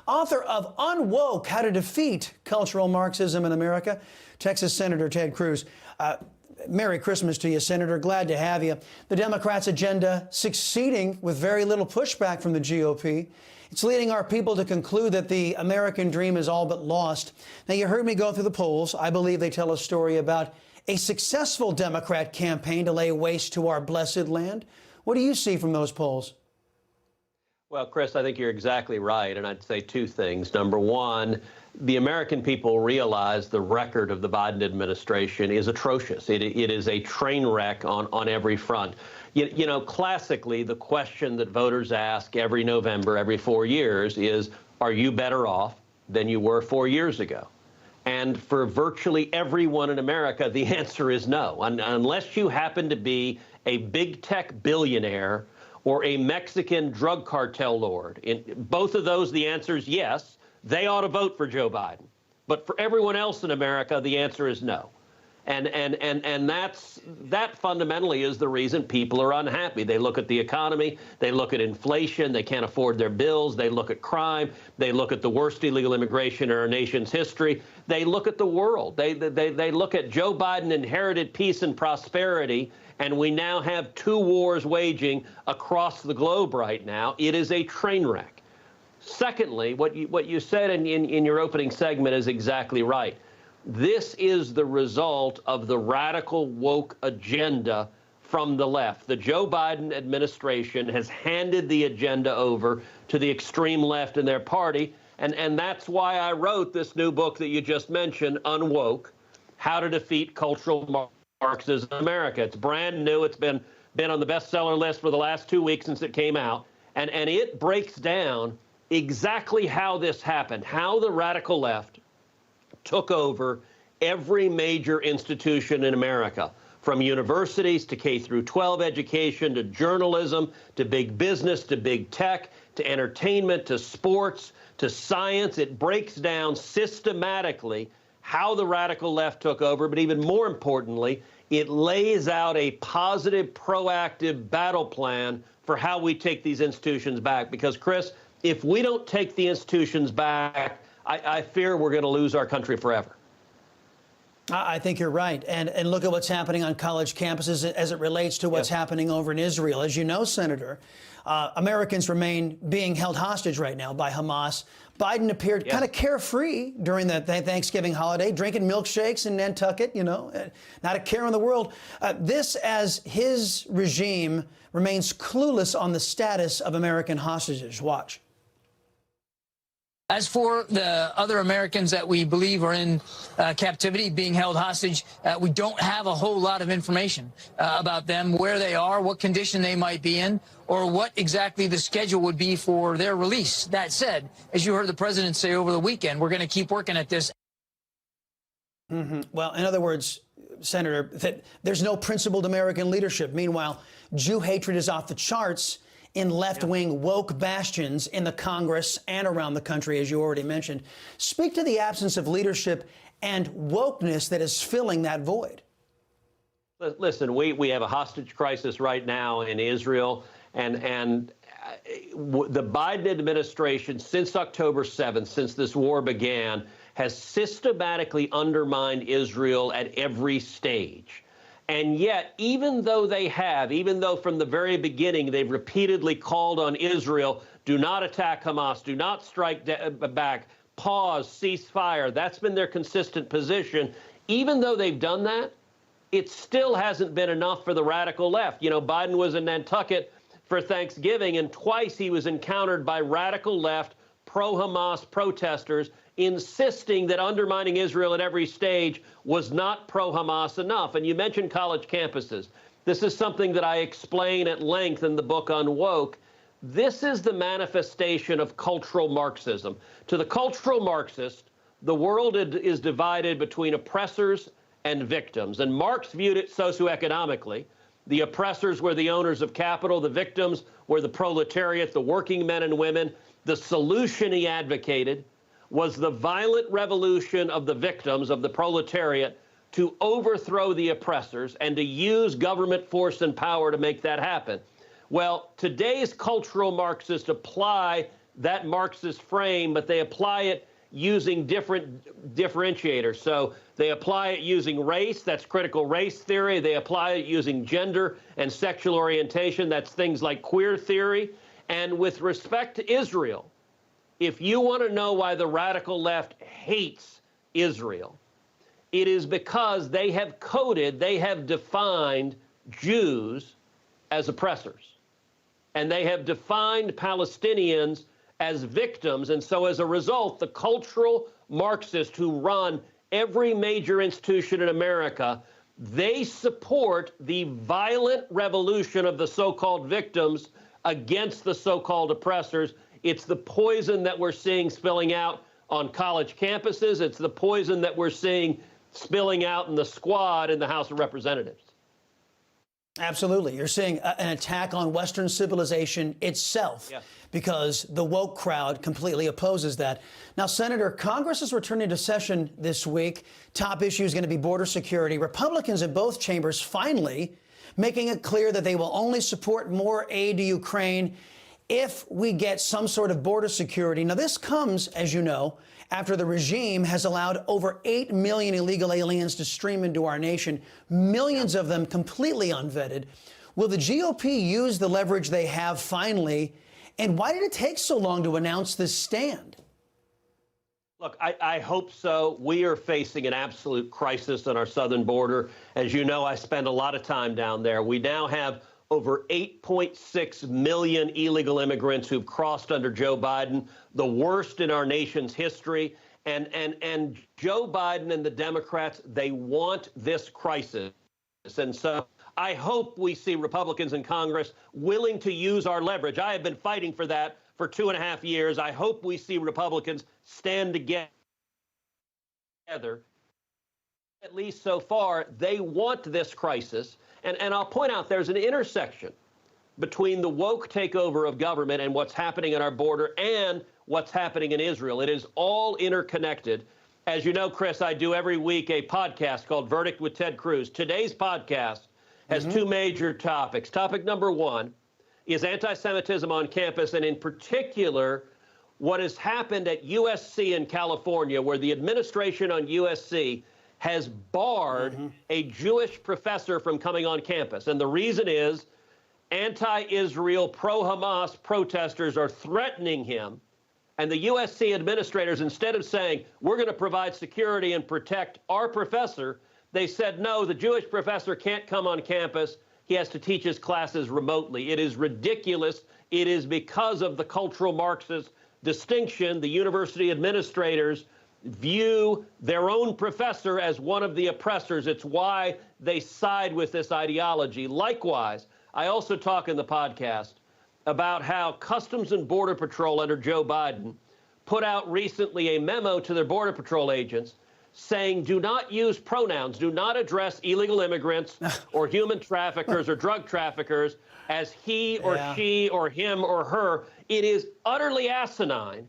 author of Unwoke, How to Defeat Cultural Marxism in America, Texas Senator Ted Cruz. Merry Christmas to you, Senator. Glad to have you. The Democrats' agenda succeeding with very little pushback from the GOP. It's leading our people to conclude that the American dream is all but lost. Now, you heard me go through the polls. I believe they tell a story about a successful Democrat campaign to lay waste to our blessed land. What do you see from those polls? Well, Chris, I think you're exactly right, and I'd say two things. Number one, the American people realize the record of the Biden administration is atrocious. It is a train wreck on every front. You know, classically, the question that voters ask every November, every 4 years is, are you better off than you were 4 years ago? And for virtually everyone in America, the answer is no. Unless you happen to be a big tech billionaire or a Mexican drug cartel lord. In both of those, the answer is yes. They ought to vote for Joe Biden. But for everyone else in America, the answer is no. And that fundamentally is the reason people are unhappy. They look at the economy, they look at inflation, they can't afford their bills, they look at crime, they look at the worst illegal immigration in our nation's history, they look at the world, they look at Joe Biden inherited peace and prosperity, and we now have two wars waging across the globe right now. It is a train wreck. Secondly, what you said in your opening segment is exactly right. This is the result of the radical woke agenda from the left. The Joe Biden administration has handed the agenda over to the extreme left in their party, and that's why I wrote this new book that you just mentioned, Unwoke, How to Defeat Cultural Marxism in America. It's brand new. It's been on the bestseller list for the last 2 weeks since it came out, and it breaks down exactly how this happened, how the radical left took over every major institution in America, from universities to K through 12 education, to journalism, to big business, to big tech, to entertainment, to sports, to science. It breaks down systematically how the radical left took over, but even more importantly, it lays out a positive, proactive battle plan for how we take these institutions back. Because, Chris, if we don't take the institutions back, I fear we're going to lose our country forever. I think you're right. And look at what's happening on college campuses as it relates to what's happening over in Israel. As you know, Senator, Americans remain being held hostage right now by Hamas. Biden appeared kind of carefree during the Thanksgiving holiday, drinking milkshakes in Nantucket, you know, not a care in the world. This as his regime remains clueless on the status of American hostages. Watch. As for the other Americans that we believe are in captivity, being held hostage, we don't have a whole lot of information about them, where they are, what condition they might be in, or what exactly the schedule would be for their release. That said, as you heard the president say over the weekend, we're going to keep working at this. Well, in other words, Senator, that there's no principled American leadership. Meanwhile, Jew hatred is off the charts in left-wing woke bastions in the Congress and around the country, as you already mentioned. Speak to the absence of leadership and wokeness that is filling that void. Listen, we have a hostage crisis right now in Israel, and the Biden administration, since October 7th, since this war began, has systematically undermined Israel at every stage. And yet, even though from the very beginning, they've repeatedly called on Israel, do not attack Hamas, do not strike back, pause, cease fire. That's been their consistent position. Even though they've done that, it still hasn't been enough for the radical left. You know, Biden was in Nantucket for Thanksgiving, and twice he was encountered by radical left, pro-Hamas protesters insisting that undermining Israel at every stage was not pro-Hamas enough. And you mentioned college campuses. This is something that I explain at length in the book Unwoke. This is the manifestation of cultural Marxism. To the cultural Marxist, the world is divided between oppressors and victims. And Marx viewed it socioeconomically. The oppressors were the owners of capital. The victims were the proletariat, the working men and women. The solution he advocated was the violent revolution of the victims of the proletariat to overthrow the oppressors and to use government force and power to make that happen. Well, today's cultural Marxists apply that Marxist frame, but they apply it using different differentiators. So they apply it using race, that's critical race theory. They apply it using gender and sexual orientation, that's things like queer theory. And with respect to Israel, if you want to know why the radical left hates Israel, it is because they have defined Jews as oppressors. And they have defined Palestinians as victims. And so as a result, the cultural Marxists who run every major institution in America, they support the violent revolution of the so-called victims against the so-called oppressors. It's the poison that we're seeing spilling out on college campuses. It's the poison that we're seeing spilling out in the squad in the House of Representatives. Absolutely. You're seeing an attack on Western civilization itself, yes, because the woke crowd completely opposes that. Now, Senator, Congress is returning to session this week. Top issue is going to be border security. Republicans in both chambers finally making it clear that they will only support more aid to Ukraine if we get some sort of border security. Now, this comes, as you know, after the regime has allowed over 8 million illegal aliens to stream into our nation, millions of them completely unvetted. Will the GOP use the leverage they have finally? And why did it take so long to announce this stand? Look, I hope so. We are facing an absolute crisis on our southern border. As you know, I spend a lot of time down there. We now have over 8.6 million illegal immigrants who've crossed under Joe Biden, the worst in our nation's history. And Joe Biden and the Democrats, they want this crisis. And so I hope we see Republicans in Congress willing to use our leverage. I have been fighting for that for 2.5 years. I hope we see Republicans stand together. At least so far, they want this crisis. And I'll point out there's an intersection between the woke takeover of government and what's happening at our border and what's happening in Israel. It is all interconnected. As you know, Chris, I do every week a podcast called Verdict with Ted Cruz. Today's podcast has two major topics. Topic number one is anti-Semitism on campus, and in particular, what has happened at USC in California, where the administration on USC has barred a Jewish professor from coming on campus. And the reason is anti-Israel, pro-Hamas protesters are threatening him. And the USC administrators, instead of saying, we're going to provide security and protect our professor, they said, no, the Jewish professor can't come on campus. He has to teach his classes remotely. It is ridiculous. It is because of the cultural Marxist distinction. The university administrators view their own professor as one of the oppressors. It's why they side with this ideology. Likewise, I also talk in the podcast about how Customs and Border Patrol under Joe Biden put out recently a memo to their Border Patrol agents saying, do not use pronouns, do not address illegal immigrants or human traffickers or drug traffickers as he or she or him or her. It is utterly asinine.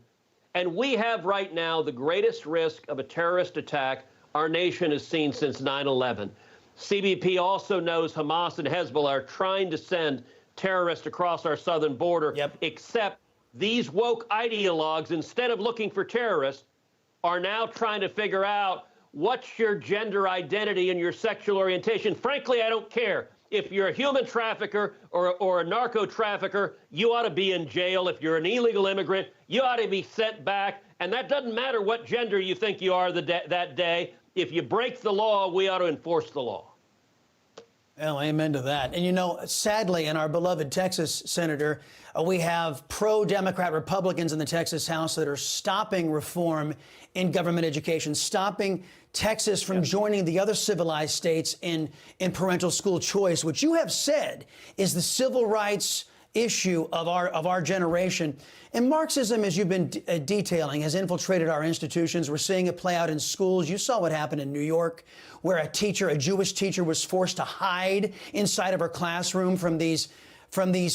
And we have right now the greatest risk of a terrorist attack our nation has seen since 9/11. CBP also knows Hamas and Hezbollah are trying to send terrorists across our southern border, except these woke ideologues, instead of looking for terrorists, are now trying to figure out what's your gender identity and your sexual orientation. Frankly, I don't care. If you're a human trafficker or a narco trafficker, you ought to be in jail. If you're an illegal immigrant, you ought to be sent back. And that doesn't matter what gender you think you are that day. If you break the law, we ought to enforce the law. Well, amen to that. And, you know, sadly, in our beloved Texas, Senator, we have pro-Democrat Republicans in the Texas House that are stopping reform in government education, stopping Texas from joining the other civilized states in parental school choice, which you have said is the civil rights issue of our generation. And Marxism, as you've been detailing, has infiltrated our institutions. We're seeing it play out in schools. You saw what happened in New York, where a Jewish teacher was forced to hide inside of her classroom from these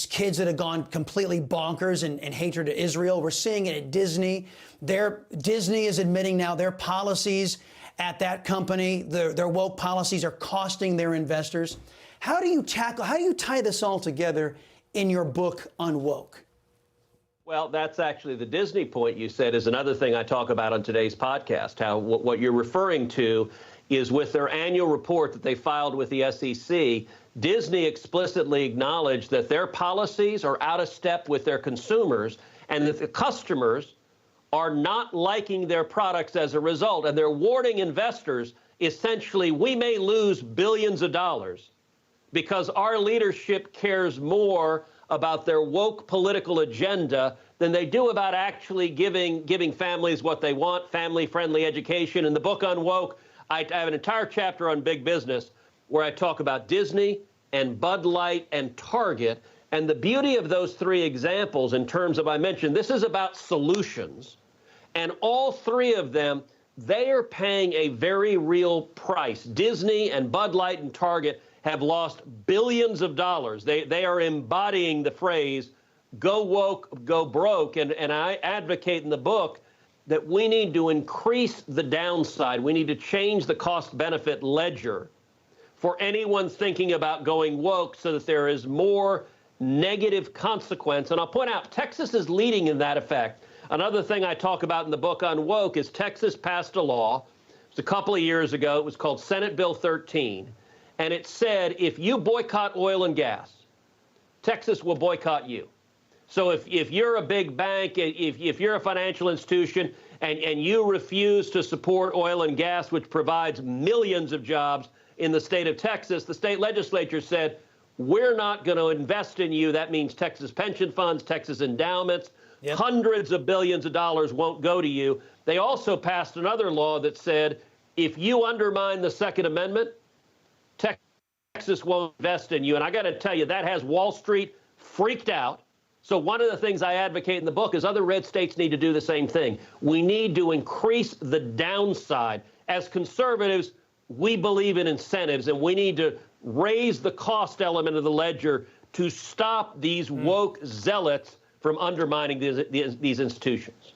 kids that had gone completely bonkers and hatred to Israel. We're seeing it at Disney. Disney is admitting now their policies at that company, their woke policies are costing their investors. How do you tie this all together in your book on woke? Well, that's actually the Disney point you said is another thing I talk about on today's podcast, how what you're referring to is with their annual report that they filed with the SEC, Disney explicitly acknowledged that their policies are out of step with their consumers and that the customers are not liking their products as a result. And they're warning investors, essentially, we may lose billions of dollars because our leadership cares more about their woke political agenda than they do about actually giving families what they want, family-friendly education. In the book on woke, I have an entire chapter on big business where I talk about Disney and Bud Light and Target. And the beauty of those three examples in terms of, I mentioned, this is about solutions. And all three of them, they are paying a very real price. Disney and Bud Light and Target have lost billions of dollars. They are embodying the phrase, go woke, go broke. And I advocate in the book that we need to increase the downside. We need to change the cost-benefit ledger for anyone thinking about going woke so that there is more negative consequence. And I'll point out, Texas is leading in that effect. Another thing I talk about in the book on woke is Texas passed a law. It was a couple of years ago. It was called Senate Bill 13. And it said, if you boycott oil and gas, Texas will boycott you. So if you're a big bank, if you're a financial institution, and you refuse to support oil and gas, which provides millions of jobs in the state of Texas, the state legislature said, we're not going to invest in you. That means Texas pension funds, Texas endowments, hundreds of billions of dollars won't go to you. They also passed another law that said, if you undermine the Second Amendment, Texas won't invest in you. And I got to tell you, that has Wall Street freaked out. So one of the things I advocate in the book is other red states need to do the same thing. We need to increase the downside. As conservatives, we believe in incentives, and we need to raise the cost element of the ledger to stop these woke zealots from undermining these institutions.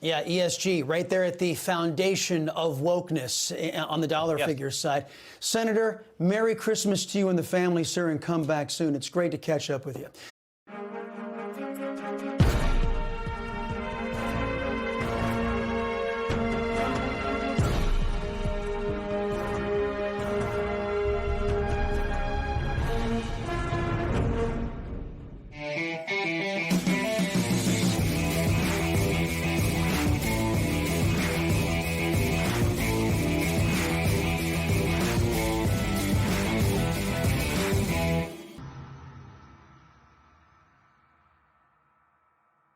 Yeah, ESG, right there at the foundation of wokeness on the dollar figure side. Senator, Merry Christmas to you and the family, sir, and come back soon. It's great to catch up with you.